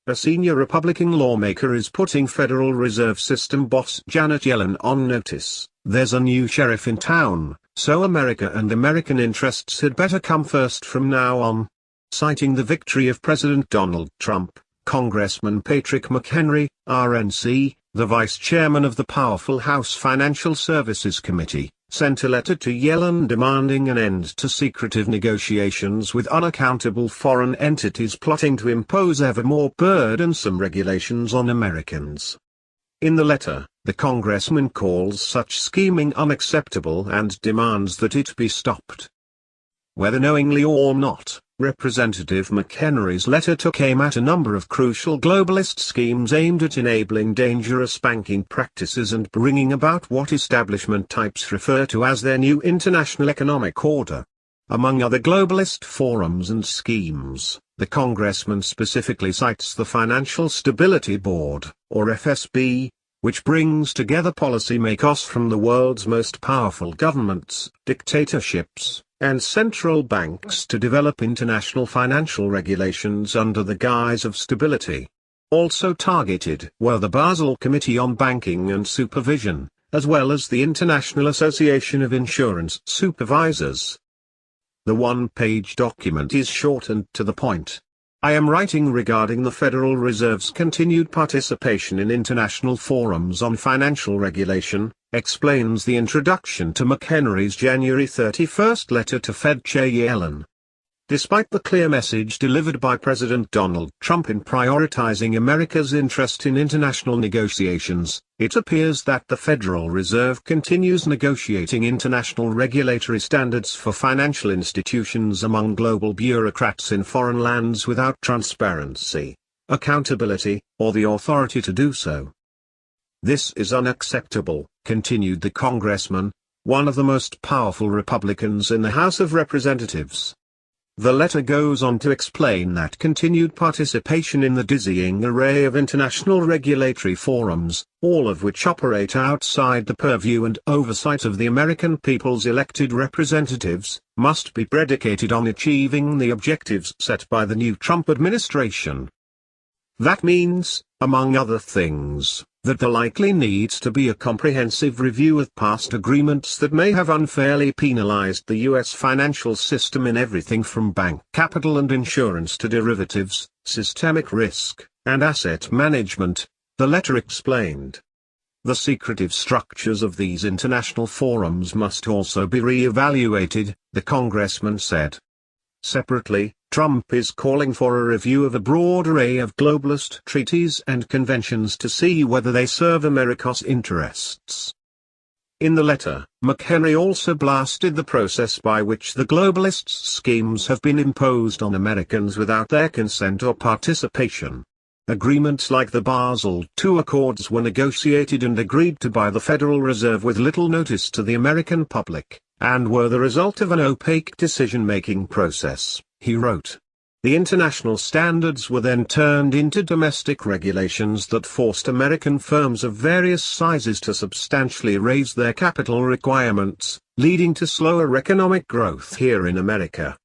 a senior Republican lawmaker is putting Federal Reserve System boss Janet Yellen on notice. There's a new sheriff in town, so America and American interests had better come first from now on. Citing the victory of President Donald Trump, Congressman Patrick McHenry, RNC, the vice chairman of the powerful House Financial Services Committee, sent a letter to Yellen demanding an end to secretive negotiations with unaccountable foreign entities plotting to impose ever more burdensome regulations on Americans. In the letter, the congressman calls such scheming unacceptable and demands that it be stopped. Whether knowingly or not, Representative McHenry's letter took aim at a number of crucial globalist schemes aimed at enabling dangerous banking practices and bringing about what establishment types refer to as their new international economic order. Among other globalist forums and schemes, the congressman specifically cites the Financial Stability Board, or FSB, which brings together policymakers from the world's most powerful governments, dictatorships, and central banks to develop international financial regulations under the guise of stability. Also targeted were the Basel Committee on Banking and Supervision, as well as the International Association of Insurance Supervisors. The one-page document is short and to the point. I am writing regarding the Federal Reserve's continued participation in international forums on financial regulation, explains the introduction to McHenry's January 31 letter to Fed Chair Yellen. Despite the clear message delivered by President Donald Trump in prioritizing America's interest in international negotiations, it appears that the Federal Reserve continues negotiating international regulatory standards for financial institutions among global bureaucrats in foreign lands without transparency, accountability, or the authority to do so. This is unacceptable, continued the congressman, one of the most powerful Republicans in the House of Representatives. The letter goes on to explain that continued participation in the dizzying array of international regulatory forums, all of which operate outside the purview and oversight of the American people's elected representatives, must be predicated on achieving the objectives set by the new Trump administration. That means, among other things, that there likely needs to be a comprehensive review of past agreements that may have unfairly penalized the U.S. financial system in everything from bank capital and insurance to derivatives, systemic risk, and asset management, the letter explained. The secretive structures of these international forums must also be re-evaluated, the congressman said. Separately, Trump is calling for a review of a broad array of globalist treaties and conventions to see whether they serve America's interests. In the letter, McHenry also blasted the process by which the globalists' schemes have been imposed on Americans without their consent or participation. Agreements like the Basel II Accords were negotiated and agreed to by the Federal Reserve with little notice to the American public, and were the result of an opaque decision-making process, he wrote. The international standards were then turned into domestic regulations that forced American firms of various sizes to substantially raise their capital requirements, leading to slower economic growth here in America.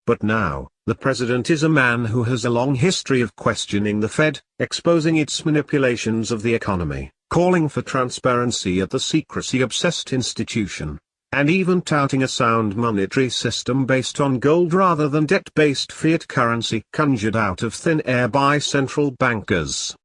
But now, the president is a man who has a long history of questioning the Fed, exposing its manipulations of the economy, calling for transparency at the secrecy-obsessed institution, and even touting a sound monetary system based on gold rather than debt-based fiat currency conjured out of thin air by central bankers.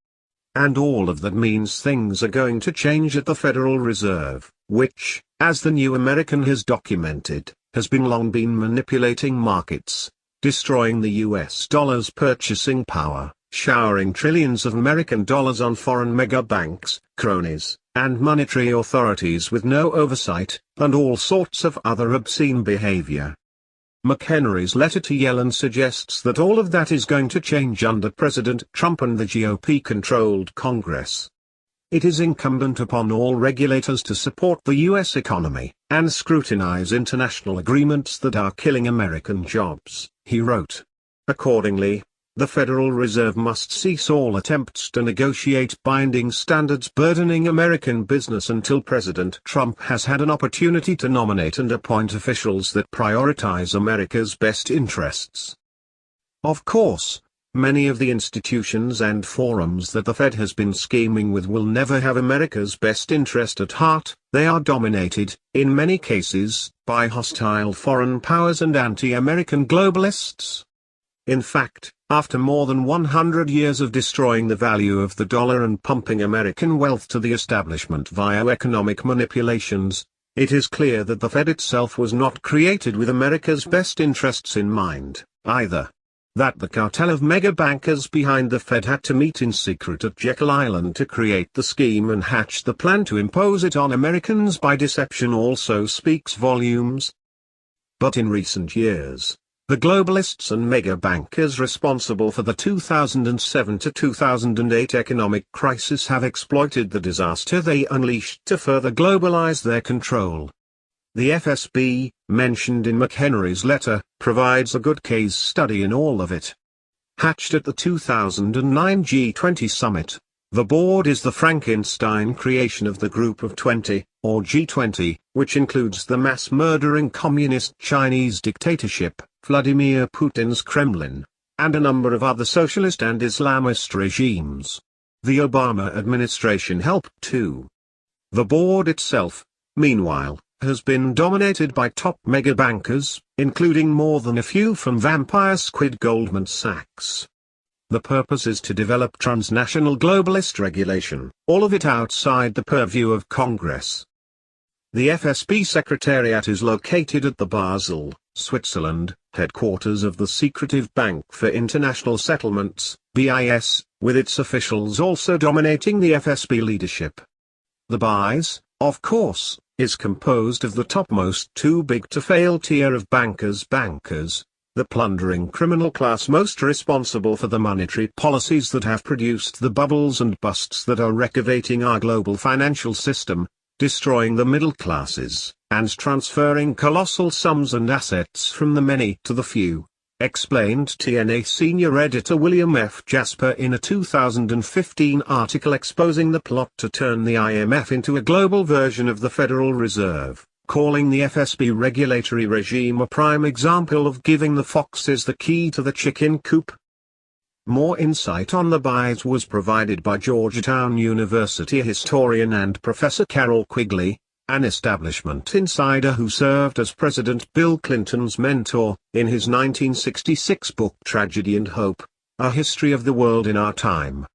And all of that means things are going to change at the Federal Reserve, which, as the New American has documented, has long been manipulating markets, destroying the US dollar's purchasing power, showering trillions of American dollars on foreign mega-banks, cronies, and monetary authorities with no oversight, and all sorts of other obscene behavior. McHenry's letter to Yellen suggests that all of that is going to change under President Trump and the GOP-controlled Congress. It is incumbent upon all regulators to support the U.S. economy, and scrutinize international agreements that are killing American jobs, he wrote. Accordingly, the Federal Reserve must cease all attempts to negotiate binding standards burdening American business until President Trump has had an opportunity to nominate and appoint officials that prioritize America's best interests. Of course, many of the institutions and forums that the Fed has been scheming with will never have America's best interest at heart. They are dominated, in many cases, by hostile foreign powers and anti-American globalists. In fact, after more than 100 years of destroying the value of the dollar and pumping American wealth to the establishment via economic manipulations, it is clear that the Fed itself was not created with America's best interests in mind, either. That the cartel of mega bankers behind the Fed had to meet in secret at Jekyll Island to create the scheme and hatch the plan to impose it on Americans by deception also speaks volumes. But in recent years, the globalists and mega bankers responsible for the 2007 to 2008 economic crisis have exploited the disaster they unleashed to further globalize their control. The FSB, mentioned in McHenry's letter, provides a good case study in all of it. Hatched at the 2009 G20 summit, the board is the Frankenstein creation of the Group of 20, or G20, which includes the mass-murdering communist Chinese dictatorship, Vladimir Putin's Kremlin, and a number of other socialist and Islamist regimes. The Obama administration helped too. The board itself, meanwhile, has been dominated by top mega bankers, including more than a few from vampire squid Goldman Sachs. The purpose is to develop transnational globalist regulation, all of it outside the purview of Congress. The FSB Secretariat is located at the Basel, Switzerland, headquarters of the secretive Bank for International Settlements, BIS, with its officials also dominating the FSB leadership. The BIS, of course, is composed of the topmost too-big-to-fail tier of bankers, the plundering criminal class most responsible for the monetary policies that have produced the bubbles and busts that are recavating our global financial system, destroying the middle classes, and transferring colossal sums and assets from the many to the few, explained TNA senior editor William F. Jasper in a 2015 article exposing the plot to turn the IMF into a global version of the Federal Reserve, calling the FSB regulatory regime a prime example of giving the foxes the key to the chicken coop. More insight on the BIS was provided by Georgetown University historian and Professor Carol Quigley, an establishment insider who served as President Bill Clinton's mentor, in his 1966 book Tragedy and Hope, A History of the World in Our Time.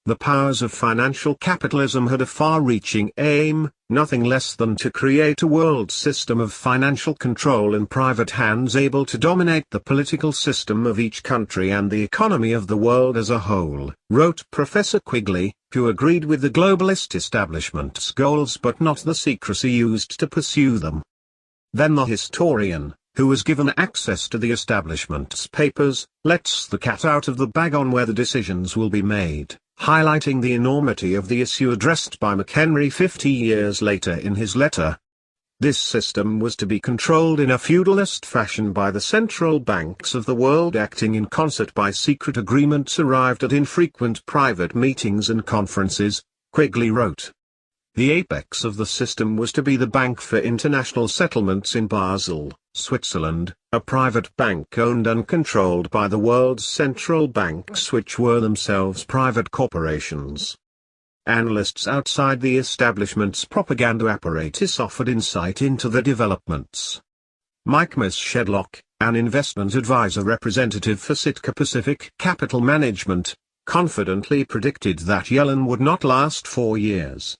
The powers of financial capitalism had a far-reaching aim, nothing less than to create a world system of financial control in private hands able to dominate the political system of each country and the economy of the world as a whole, wrote Professor Quigley, who agreed with the globalist establishment's goals but not the secrecy used to pursue them. Then the historian, who was given access to the establishment's papers, lets the cat out of the bag on where the decisions will be made, highlighting the enormity of the issue addressed by McHenry 50 years later in his letter. This system was to be controlled in a feudalist fashion by the central banks of the world acting in concert by secret agreements arrived at infrequent private meetings and conferences, Quigley wrote. The apex of the system was to be the Bank for International Settlements in Basel, Switzerland, a private bank owned and controlled by the world's central banks which were themselves private corporations. Analysts outside the establishment's propaganda apparatus offered insight into the developments. Mike Shedlock, an investment advisor representative for Sitka Pacific Capital Management, confidently predicted that Yellen would not last 4 years.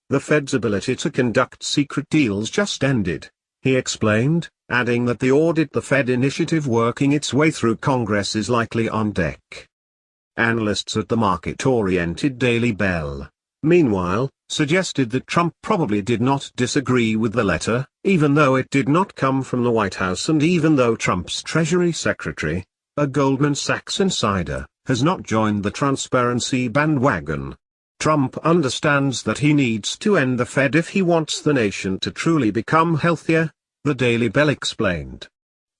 The Fed's ability to conduct secret deals just ended, he explained, adding that the Audit the Fed initiative working its way through Congress is likely on deck. Analysts at the market-oriented Daily Bell, meanwhile, suggested that Trump probably did not disagree with the letter, even though it did not come from the White House and even though Trump's Treasury Secretary, a Goldman Sachs insider, has not joined the transparency bandwagon. Trump understands that he needs to end the Fed if he wants the nation to truly become healthier, the Daily Bell explained.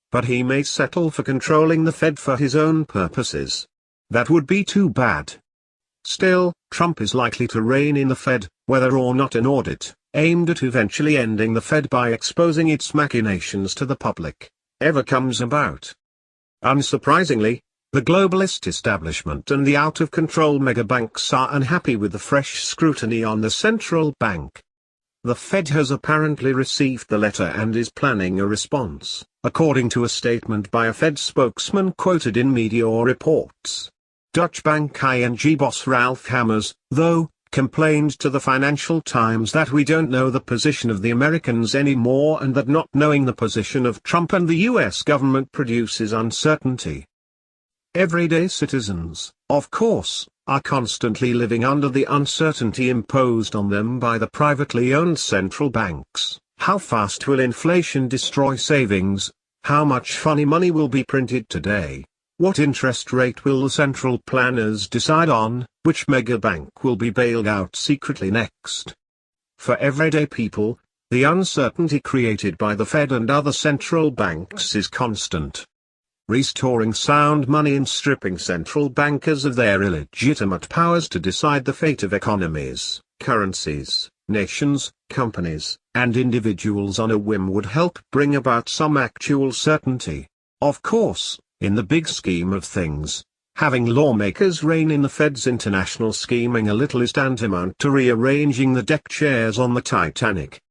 But he may settle for controlling the Fed for his own purposes. That would be too bad. Still, Trump is likely to rein in the Fed, whether or not an audit, aimed at eventually ending the Fed by exposing its machinations to the public, ever comes about. Unsurprisingly, The globalist establishment and the out-of-control megabanks are unhappy with the fresh scrutiny on the central bank. The Fed has apparently received the letter and is planning a response, according to a statement by a Fed spokesman quoted in media reports. Dutch bank ING boss Ralph Hammers, though, complained to the Financial Times that we don't know the position of the Americans anymore and that not knowing the position of Trump and the US government produces uncertainty. Everyday citizens, of course, are constantly living under the uncertainty imposed on them by the privately owned central banks. How fast will inflation destroy savings? How much funny money will be printed today? What interest rate will the central planners decide on? Which megabank will be bailed out secretly next? For everyday people, the uncertainty created by the Fed and other central banks is constant. Restoring sound money and stripping central bankers of their illegitimate powers to decide the fate of economies, currencies, nations, companies, and individuals on a whim would help bring about some actual certainty. Of course, in the big scheme of things, having lawmakers rein in the Fed's international scheming a little is tantamount to rearranging the deck chairs on the Titanic.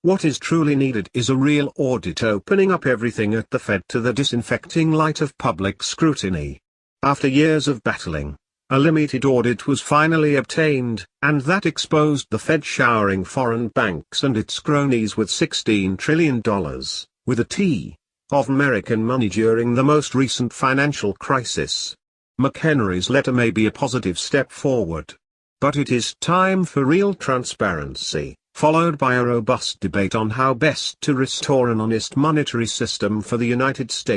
What is truly needed is a real audit opening up everything at the Fed to the disinfecting light of public scrutiny. After years of battling, a limited audit was finally obtained, and that exposed the Fed showering foreign banks and its cronies with $16 trillion, with a T, of American money during the most recent financial crisis. McHenry's letter may be a positive step forward. But it is time for real transparency, followed by a robust debate on how best to restore an honest monetary system for the United States.